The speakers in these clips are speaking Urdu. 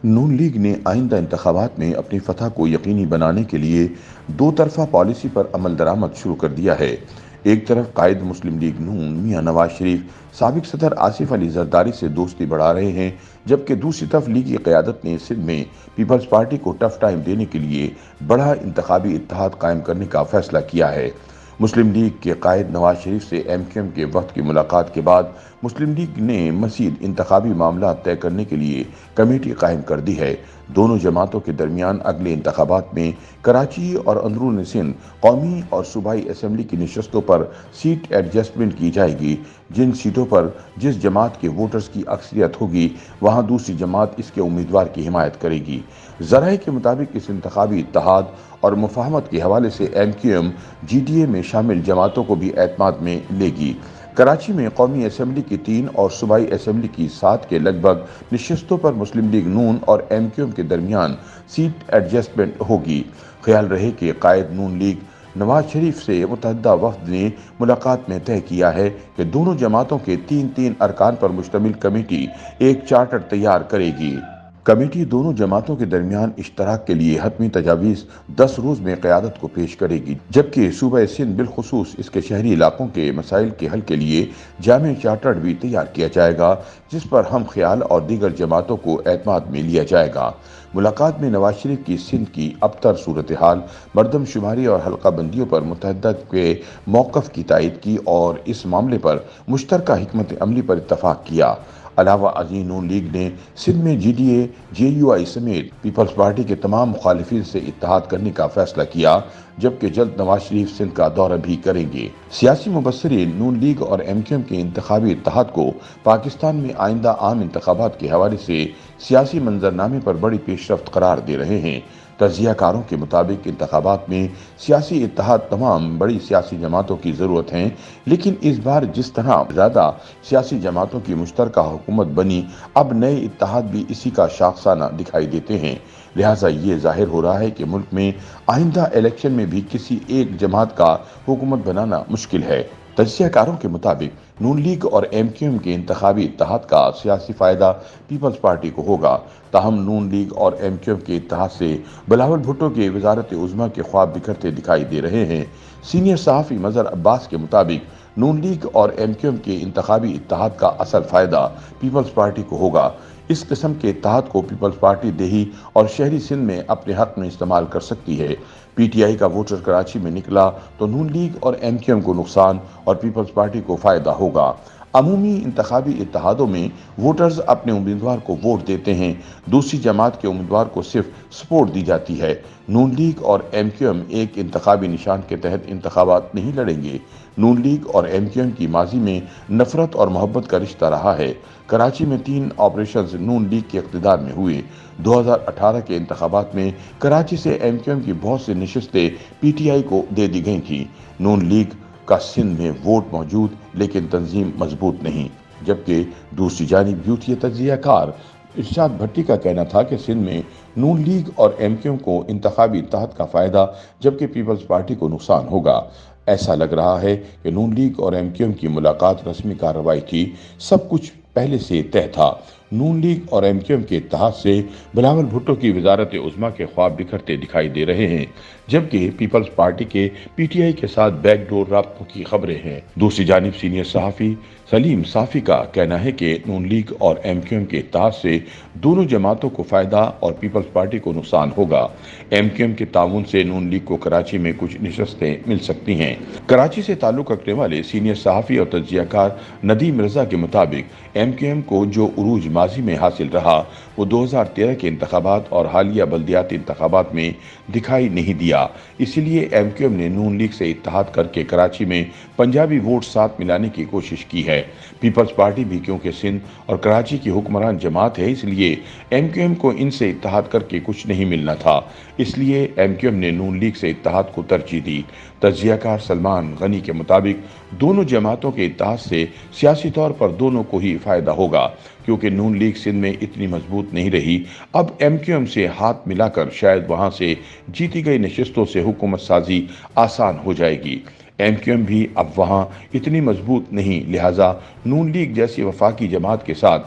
نون لیگ نے آئندہ انتخابات میں اپنی فتح کو یقینی بنانے کے لیے دو طرفہ پالیسی پر عمل درآمد شروع کر دیا ہے۔ ایک طرف قائد مسلم لیگ نون میاں نواز شریف سابق صدر آصف علی زرداری سے دوستی بڑھا رہے ہیں، جبکہ دوسری طرف لیگی قیادت نے سندھ میں پیپلز پارٹی کو ٹف ٹائم دینے کے لیے بڑا انتخابی اتحاد قائم کرنے کا فیصلہ کیا ہے۔ مسلم لیگ کے قائد نواز شریف سے ایم کیو ایم کے وفد کی ملاقات کے بعد مسلم لیگ نے مزید انتخابی معاملات طے کرنے کے لیے کمیٹی قائم کر دی ہے۔ دونوں جماعتوں کے درمیان اگلے انتخابات میں کراچی اور اندرون سندھ قومی اور صوبائی اسمبلی کی نشستوں پر سیٹ ایڈجسٹمنٹ کی جائے گی۔ جن سیٹوں پر جس جماعت کے ووٹرز کی اکثریت ہوگی، وہاں دوسری جماعت اس کے امیدوار کی حمایت کرے گی۔ ذرائع کے مطابق اس انتخابی اتحاد اور مفاہمت کے حوالے سے M Q M G D A میں شامل جماعتوں کو بھی اعتماد میں لے گی۔ کراچی میں قومی اسمبلی کی 3 اور صوبائی اسمبلی کی 7 کے لگ بھگ نشستوں پر مسلم لیگ نون اور ایم کیو ایم کے درمیان سیٹ ایڈجسٹمنٹ ہوگی۔ خیال رہے کہ قائد نون لیگ نواز شریف سے متحدہ وفد نے ملاقات میں طے کیا ہے کہ دونوں جماعتوں کے 3 ارکان پر مشتمل کمیٹی ایک چارٹر تیار کرے گی۔ کمیٹی دونوں جماعتوں کے درمیان اشتراک کے لیے حتمی تجاویز 10 روز میں قیادت کو پیش کرے گی، جبکہ صوبہ سندھ بالخصوص اس کے شہری علاقوں کے مسائل کے حل کے لیے جامع چارٹر بھی تیار کیا جائے گا، جس پر ہم خیال اور دیگر جماعتوں کو اعتماد میں لیا جائے گا۔ ملاقات میں نواز شریف کی سندھ کی ابتر صورتحال، مردم شماری اور حلقہ بندیوں پر متحدہ کے موقف کی تائید کی اور اس معاملے پر مشترکہ حکمت عملی پر اتفاق کیا۔ علاوہ ازیں نون لیگ نے سندھ میں جی ڈی اے، جے یو آئی سمیت پیپلز پارٹی کے تمام مخالفین سے اتحاد کرنے کا فیصلہ کیا، جبکہ جلد نواز شریف سندھ کا دورہ بھی کریں گے۔ سیاسی مبصرین نون لیگ اور ایم کیو ایم کے انتخابی اتحاد کو پاکستان میں آئندہ عام انتخابات کے حوالے سے سیاسی منظرنامے پر بڑی پیش رفت قرار دے رہے ہیں۔ تجزیہ کاروں کے مطابق انتخابات میں سیاسی اتحاد تمام بڑی سیاسی جماعتوں کی ضرورت ہے، لیکن اس بار جس طرح زیادہ سیاسی جماعتوں کی مشترکہ حکومت بنی، اب نئے اتحاد بھی اسی کا شاخسانہ دکھائی دیتے ہیں۔ لہٰذا یہ ظاہر ہو رہا ہے کہ ملک میں آئندہ الیکشن میں بھی کسی ایک جماعت کا حکومت بنانا مشکل ہے۔ تجزیہ کاروں کے مطابق نون لیگ اور ایم کیو ایم کے انتخابی اتحاد کا سیاسی فائدہ پیپلز پارٹی کو ہوگا، تاہم نون لیگ اور ایم کیو ایم کے اتحاد سے بلاول بھٹو کے وزارت عظمیٰ کے خواب بکھرتے دکھائی دے رہے ہیں۔ سینئر صحافی مظہر عباس کے مطابق نون لیگ اور ایم کیو ایم کے انتخابی اتحاد کا اصل فائدہ پیپلز پارٹی کو ہوگا۔ اس قسم کے اتحاد کو پیپلز پارٹی دیہی اور شہری سندھ میں اپنے حق میں استعمال کر سکتی ہے۔ پی ٹی آئی کا ووٹر کراچی میں نکلا تو نون لیگ اور ایم کیو ایم کو نقصان اور پیپلز پارٹی کو فائدہ ہوگا۔ عمومی انتخابی اتحادوں میں ووٹرز اپنے امیدوار کو ووٹ دیتے ہیں، دوسری جماعت کے امیدوار کو صرف سپورٹ دی جاتی ہے۔ نون لیگ اور ایم کیو ایم ایک انتخابی نشان کے تحت انتخابات نہیں لڑیں گے۔ نون لیگ اور ایم کیو ایم کی ماضی میں نفرت اور محبت کا رشتہ رہا ہے۔ کراچی میں 3 آپریشنز نون لیگ کے اقتدار میں ہوئے۔ 2018 کے انتخابات میں کراچی سے ایم کیو ایم کی بہت سی نشستیں پی ٹی آئی کو دے دی گئی تھیں۔ نون لیگ کا سندھ میں ووٹ موجود لیکن تنظیم مضبوط نہیں، جبکہ دوسری جانب یوتھی تجزیہ کار ارشاد بھٹی کا کہنا تھا کہ سندھ میں نون لیگ اور ایم کیو ایم کو انتخابی اتحاد کا فائدہ جبکہ پیپلز پارٹی کو نقصان ہوگا۔ ایسا لگ رہا ہے کہ نون لیگ اور ایم کیو ایم کی ملاقات رسمی کارروائی تھی، سب کچھ پہلے سے طے تھا۔ نون لیگ اور ایم کیو ایم کے اتحاد سے بلاول بھٹو کی وزارت عظمیٰ کے خواب بکھرتے دکھائی دے رہے ہیں، جبکہ پیپلز پارٹی کے پی ٹی آئی کے ساتھ بیک ڈور رابطوں کی خبریں ہیں۔ دوسری جانب سینئر صحافی سلیم صافی کا کہنا ہے کہ نون لیگ اور ایم کیو ایم کے اتحاد سے دونوں جماعتوں کو فائدہ اور پیپلز پارٹی کو نقصان ہوگا۔ ایم کیو ایم کے تعاون سے نون لیگ کو کراچی میں کچھ نشستیں مل سکتی ہیں۔ کراچی سے تعلق رکھنے والے سینئر صحافی اور تجزیہ کار ندیم رضا کے مطابق ایم کیو ایم کو جو عروج ماضی میں حاصل رہا، وہ 2013 کے انتخابات اور حالیہ بلدیاتی انتخابات میں دکھائی نہیں دیا۔ اسی لیے ایم کیو ایم نے نون لیگ سے اتحاد کر کے کراچی میں پنجابی ووٹ ساتھ ملانے کی کوشش کی ہے۔ پیپلز پارٹی بھی کیونکہ سندھ اور کراچی کی حکمران جماعت ہے، اس لیے ایم کیو ایم کو ان سے اتحاد کر کے کچھ نہیں ملنا تھا، اس لیے ایم کیو ایم نے نون لیگ سے اتحاد کو ترجیح دی۔ تجزیہ کار سلمان غنی کے مطابق دونوں جماعتوں کے اتحاد سے سیاسی طور پر دونوں کو ہی فائدہ ہوگا، کیونکہ نون لیگ سندھ میں اتنی مضبوط نہیں رہی۔ اب ایم کیو ایم سے ہاتھ ملا کر شاید وہاں سے جیتی گئی نشستوں سے حکومت سازی آسان ہو جائے گی۔ ایم کیو ایم بھی اب وہاں اتنی مضبوط نہیں، لہٰذا نون لیگ جیسی وفاقی جماعت کے ساتھ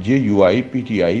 JUI, PTI,